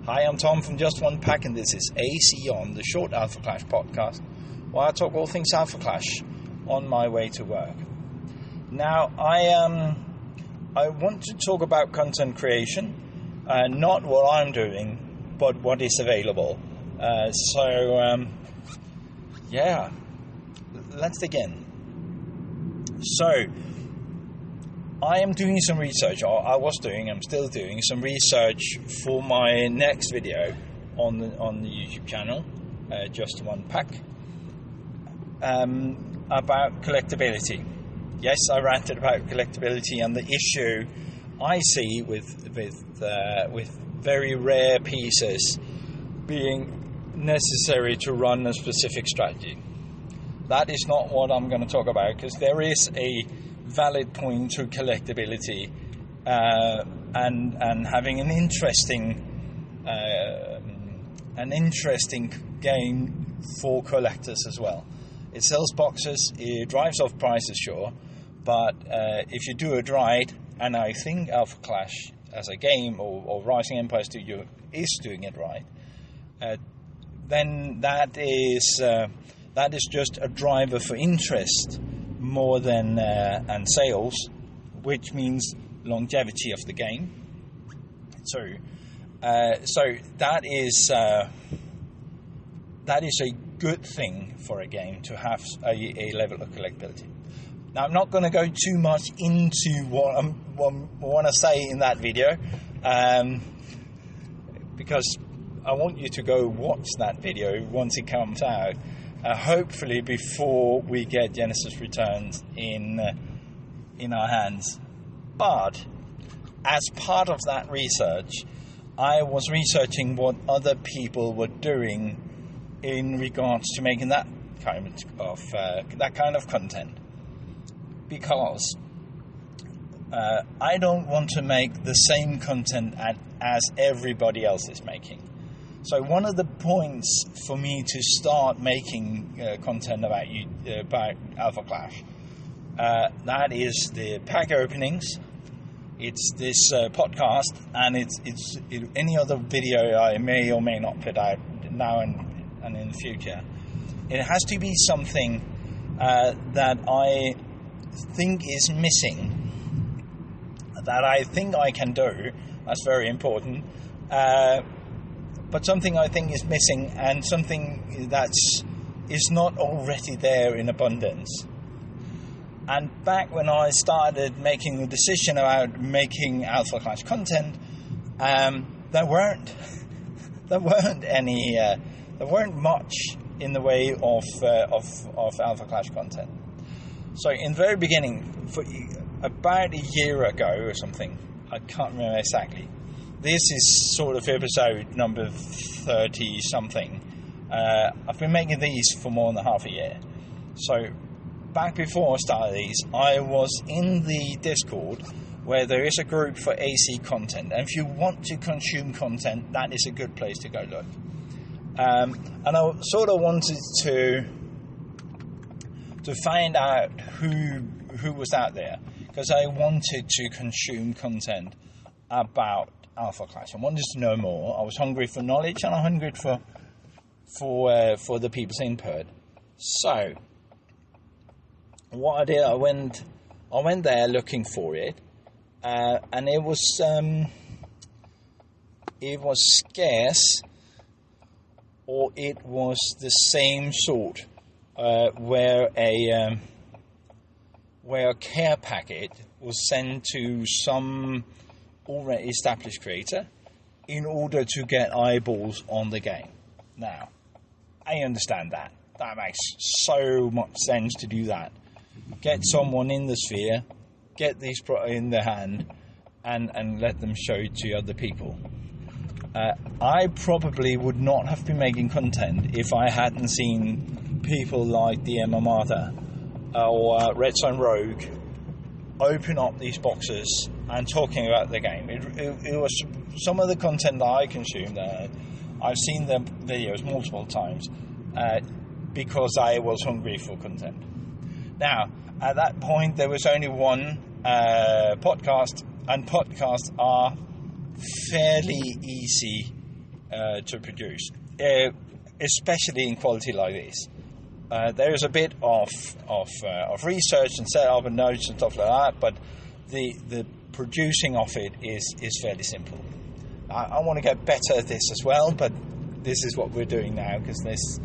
Hi, I'm Tom from Just One Pack, and this is AC On, the short Alpha Clash podcast, where I talk all things Alpha Clash on my way to work. Now, I want to talk about content creation, not what I'm doing, but what is available. Let's begin. So, I am doing some research, or I'm still doing some research for my next video on the YouTube channel, Just One Pack, about collectability. Yes, I ranted about collectability and the issue I see with very rare pieces being necessary to run a specific strategy. That is not what I'm going to talk about, because there is a valid point to collectability and having an interesting game for collectors as well. It sells boxes, it drives off prices, sure, but if you do it right, and I think Alpha Clash as a game or Rising Empire Studio is doing it right, then that is just a driver for interest more than and sales, which means longevity of the game. So that is a good thing for a game to have a level of collectability. Now, I'm not going to go too much into what I want to say in that video, because I want you to go watch that video once it comes out. Hopefully before we get Genesis Returns in our hands. But as part of that research, I was researching what other people were doing in regards to making that kind of content, because I don't want to make the same content as everybody else is making. So one of the points for me to start making content about Alpha Clash, that is the pack openings, it's this podcast, and it's any other video I may or may not put out now and in the future. It has to be something that I think is missing, that I think I can do. That's very important. But something I think is missing, and something that is not already there in abundance. And back when I started making the decision about making Alpha Clash content, there weren't much in the way of Alpha Clash content. So in the very beginning, for about a year ago or something, I can't remember exactly. This is sort of episode number 30-something. I've been making these for more than half a year. So, back before I started these, I was in the Discord, where there is a group for AC content. And if you want to consume content, that is a good place to go look. And I sort of wanted to find out who was out there, because I wanted to consume content about Alpha Clash. I wanted to know more. I was hungry for knowledge, and I'm hungry for the people's input. So, what I did, I went there looking for it, and it was scarce, or it was the same sort, where a care packet was sent to some already established creator in order to get eyeballs on the game. Now, I understand that. That makes so much sense to do that. Get someone in the sphere, get these in their hand, and let them show to other people. I probably would not have been making content if I hadn't seen people like DM Armada or Redstone Rogue open up these boxes and talking about the game. It was some of the content that I consumed. I've seen the videos multiple times because I was hungry for content. Now, at that point, there was only one podcast, and podcasts are fairly easy to produce, especially in quality like this. There is a bit of research and setup and notes and stuff like that, but the producing of it is fairly simple. I want to get better at this as well, but this is what we're doing now because this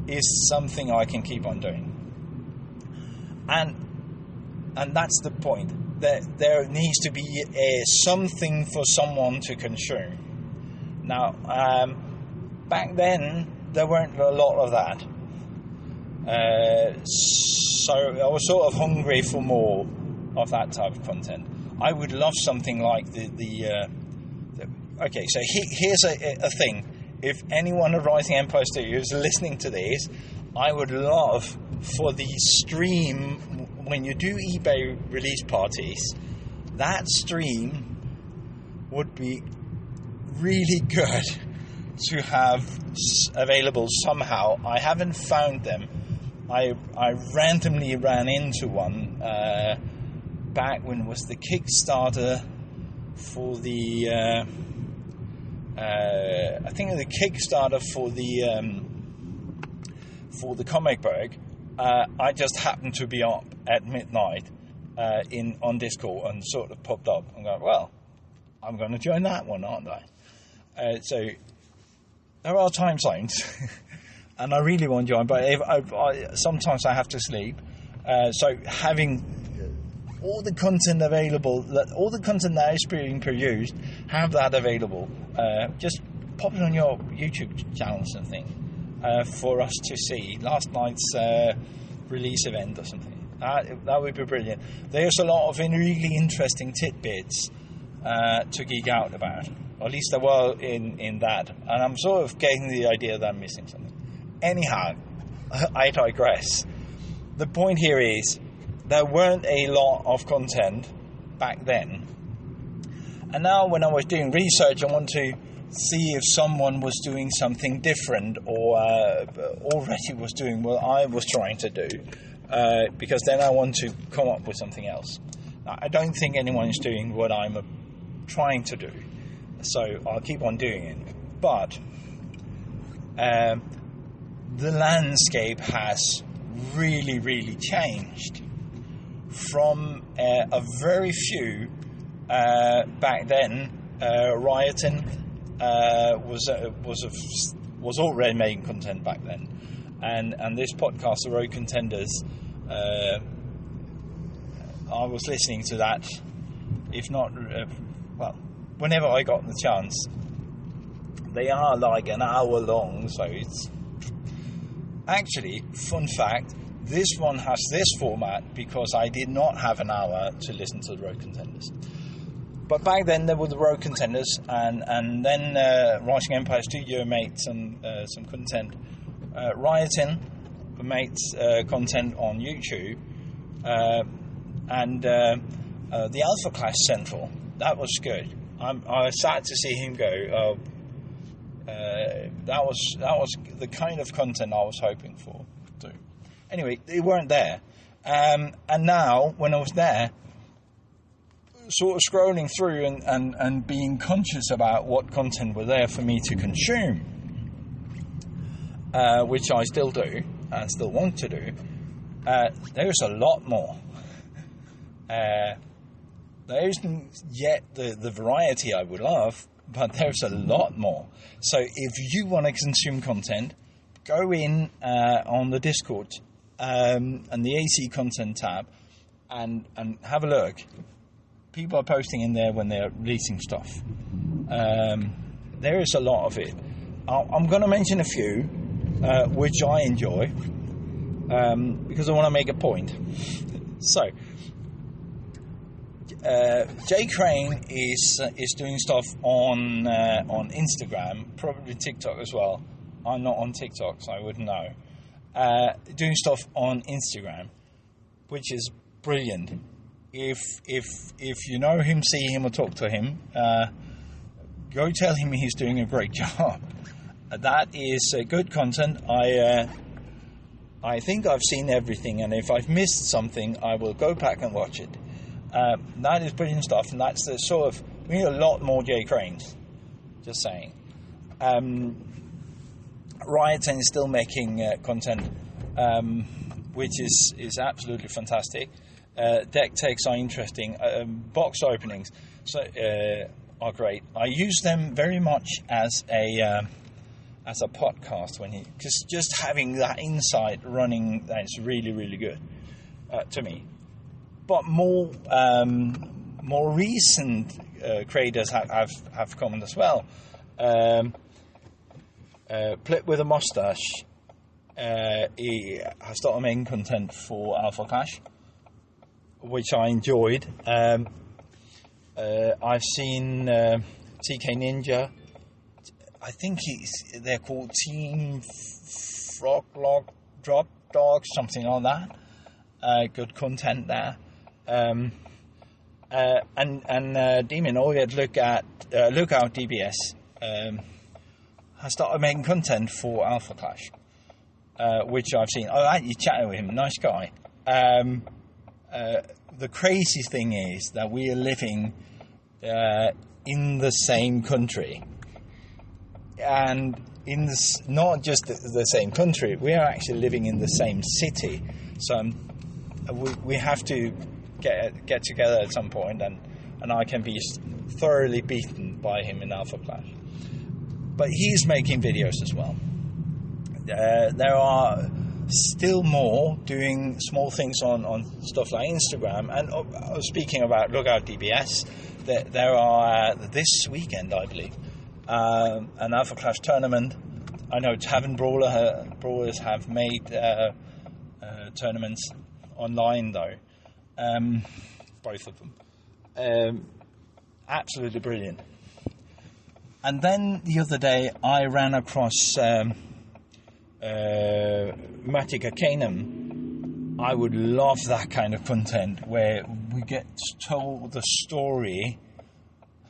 is something I can keep on doing. And that's the point. There needs to be something for someone to consume. Now, back then there weren't a lot of that. So I was sort of hungry for more of that type of content. I would love something like okay, so here's a thing. If anyone at Rising Empire Studios is listening to this, I would love for the stream, when you do eBay release parties, that stream would be really good to have available somehow. I haven't found them. I randomly ran into one back when it was the Kickstarter for the I think the Kickstarter for the comic book. I just happened to be up at midnight on Discord and sort of popped up. I'm going, well, I'm going to join that one, aren't I? So there are time zones, and I really want to join, but sometimes I have to sleep. So having all the content available, all the content that is being produced, have that available. Just pop it on your YouTube channel or something for us to see. Last night's release event or something. That would be brilliant. There's a lot of really interesting tidbits to geek out about. Or at least there were in that. And I'm sort of getting the idea that I'm missing something. Anyhow, I digress. The point here is there weren't a lot of content back then. And now when I was doing research, I want to see if someone was doing something different or already was doing what I was trying to do. Because then I want to come up with something else. Now, I don't think anyone is doing what I'm trying to do. So I'll keep on doing it. But the landscape has really, really changed. From a very few back then, Rioting was already making content back then, and this podcast, The Road Contenders, I was listening to that, if not, whenever I got the chance. They are like an hour long, so it's actually, fun fact, this one has this format because I did not have an hour to listen to The Road Contenders. But back then there were The Road Contenders, and then Rising Empire Studio made some content. Rioting made content on YouTube, and the Alpha Class Central, that was good. I was sad to see him go. That was the kind of content I was hoping for. Too. Anyway, they weren't there, and now when I was there, sort of scrolling through and being conscious about what content were there for me to consume, which I still do and still want to do. There's a lot more. There isn't yet the variety I would love, but there's a lot more. So if you want to consume content, go in on the Discord and the AC content tab and have a look. People are posting in there when they're releasing stuff. There is a lot of it. I'm going to mention a few which I enjoy because I want to make a point. So Jay Crane is doing stuff on Instagram, probably TikTok as well. I'm not on TikTok, so I wouldn't know. Doing stuff on Instagram, which is brilliant. If you know him, see him, or talk to him, go tell him he's doing a great job. That is good content. I think I've seen everything, and if I've missed something, I will go back and watch it. That is brilliant stuff, and that's the sort of, we need a lot more Jay Cranes, just saying. Rioten is still making content, which is absolutely fantastic. Deck takes are interesting. Box openings are great. I use them very much as a podcast because just having that insight running, that's really, really good to me. But more recent creators have come as well. Plip with a Mustache, he has started making content for Alpha Clash, which I enjoyed. I've seen TK Ninja. I think they're called Team Froglog Drop Dog, something like that. Good content there. And Demon Orchid Lookout DBS has started making content for Alpha Clash, which I've seen. I actually chatted with him, nice guy. The crazy thing is that we are living in the same country, and not just the same country, we are actually living in the same city. So we have to get together at some point, and I can be thoroughly beaten by him in Alpha Clash. But he's making videos as well. There are still more doing small things on stuff like Instagram. And speaking about Lookout DBS, there are this weekend, I believe, an Alpha Clash tournament. I know Tavern Brawlers have made tournaments online though, both of them. Absolutely brilliant. And then the other day I ran across Magic Arcanum. I would love that kind of content where we get told the story.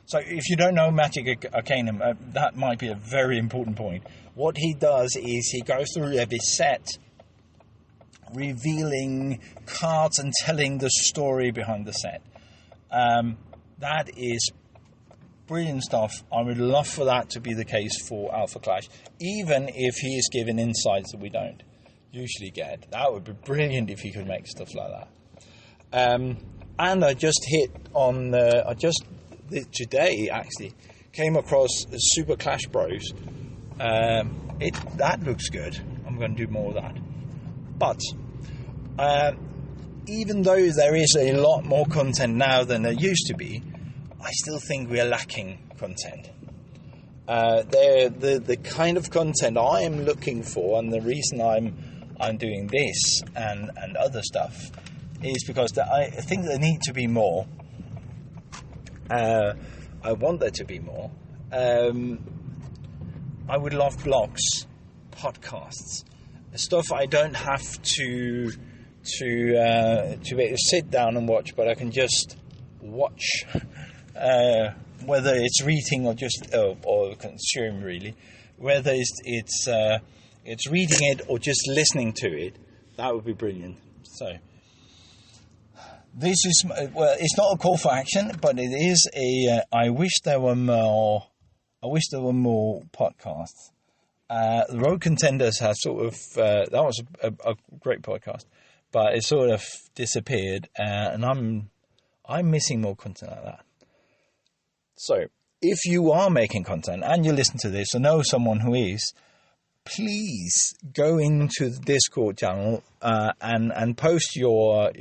So if you don't know Magic Arcanum, that might be a very important point. What he does is he goes through every set, revealing cards and telling the story behind the set. That is brilliant stuff. I would love for that to be the case for Alpha Clash, even if he is given insights that we don't usually get. That would be brilliant if he could make stuff like that. And I just hit on today actually came across Super Clash Bros. That looks good. I'm going to do more of that. But even though there is a lot more content now than there used to be, I still think we are lacking content. The kind of content I am looking for, and the reason I'm doing this and other stuff, is because I think there need to be more. I want there to be more. I would love blogs, podcasts, stuff I don't have to be able to sit down and watch, but I can just watch. Whether it's reading or just or consume, really, whether it's reading it or just listening to it, that would be brilliant. So this is it's not a call for action, but it is I wish there were more. I wish there were more podcasts. The Road Contenders has sort of that was a great podcast, but it sort of disappeared, and I'm missing more content like that. So, if you are making content and you listen to this or know someone who is, please go into the Discord channel and post your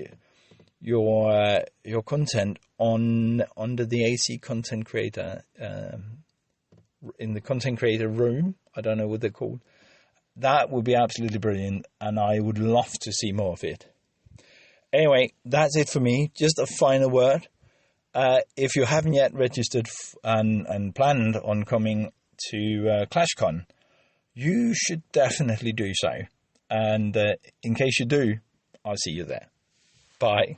content under the AC Content Creator in the Content Creator room. I don't know what they're called. That would be absolutely brilliant, and I would love to see more of it. Anyway, that's it for me. Just a final word. If you haven't yet registered and planned on coming to ClashCon, you should definitely do so. And in case you do, I'll see you there. Bye.